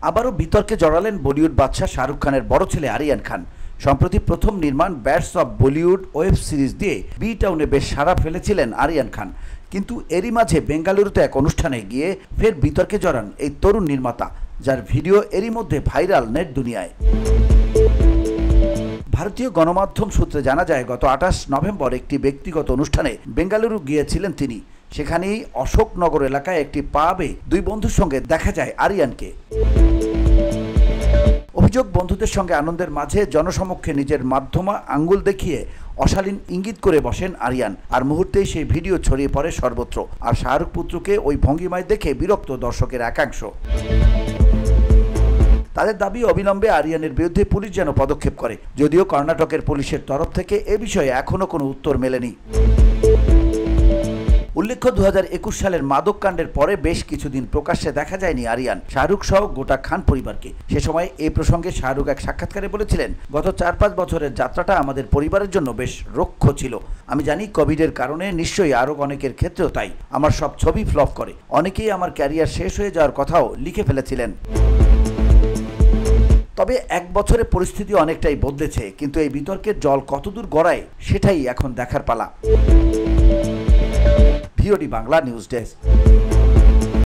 আবারও বিতর্কে জড়ালেন বলিউড বাদশাহ শাহরুখ খানের বড় ছেলে আরিয়ান খান। সম্প্রতি প্রথম নির্মাণ bats of Bollywood web series দিয়ে বি টাউনে বেশ সাড়া ফেলেছিলেন আরিয়ান খান, কিন্তু এরই মাঝে বেঙ্গালুরুতে এক অনুষ্ঠানে গিয়ে ফের বিতর্কে জড়ান এই তরুণ নির্মাতা, যার ভিডিও এরই মধ্যে ভাইরাল নেট দুনিয়ায়। ভারতীয় গণমাধ্যম সূত্রে জানা যায়, গত 28 নভেম্বর একটি ব্যক্তিগত অনুষ্ঠানে বেঙ্গালুরু গিয়েছিলেন তিনি। সেখানেই অশোকনগর এলাকায় একটি পাবে দুই বন্ধুর সঙ্গে দেখা যায় আরিয়ানকে। অভিযোগ, বন্ধুদের সঙ্গে আনন্দের মাঝে জনসমক্ষে নিজের মাধ্যমা আঙ্গুল দেখিয়ে অশালীন ইঙ্গিত করে বসেন আরিয়ান, আর মুহূর্তেই সেই ভিডিও ছড়িয়ে পড়ে সর্বত্র। আর শাহরুখ পুত্রকে ওই ভঙ্গিমায় দেখে বিরক্ত দর্শকের একাংশ। তাদের দাবি, অবিলম্বে আরিয়ানের বিরুদ্ধে পুলিশ যেন পদক্ষেপ করে, যদিও কর্ণাটকের পুলিশের তরফ থেকে এ বিষয়ে এখনও কোনো উত্তর মেলেনি। উল্লেখ্য, 2021 সালের মাদক কাণ্ডের পরে বেশ কিছুদিন প্রকাশ্যে দেখা যায়নি আরিয়ান, শাহরুখ সহ গোটা খান পরিবারকে। সে সময় এই প্রসঙ্গে শাহরুখ এক সাক্ষাৎকারে বলেছিলেন, গত 4-5 বছরের যাত্রাটা আমাদের পরিবারের জন্য বেশ রুক্ষ ছিল। আমি জানি কোভিডের কারণে নিশ্চয়ই আরও অনেকের ক্ষেত্রেও তাই। আমার সব ছবি ফ্লপ করে, অনেকেই আমার ক্যারিয়ার শেষ হয়ে যাওয়ার কথাও লিখে ফেলেছিলেন। তবে 1 বছরে পরিস্থিতি অনেকটাই বদলেছে, কিন্তু এই বিতর্কের জল কতদূর গড়ায় সেটাই এখন দেখার পালা। VOD Bangla news desk.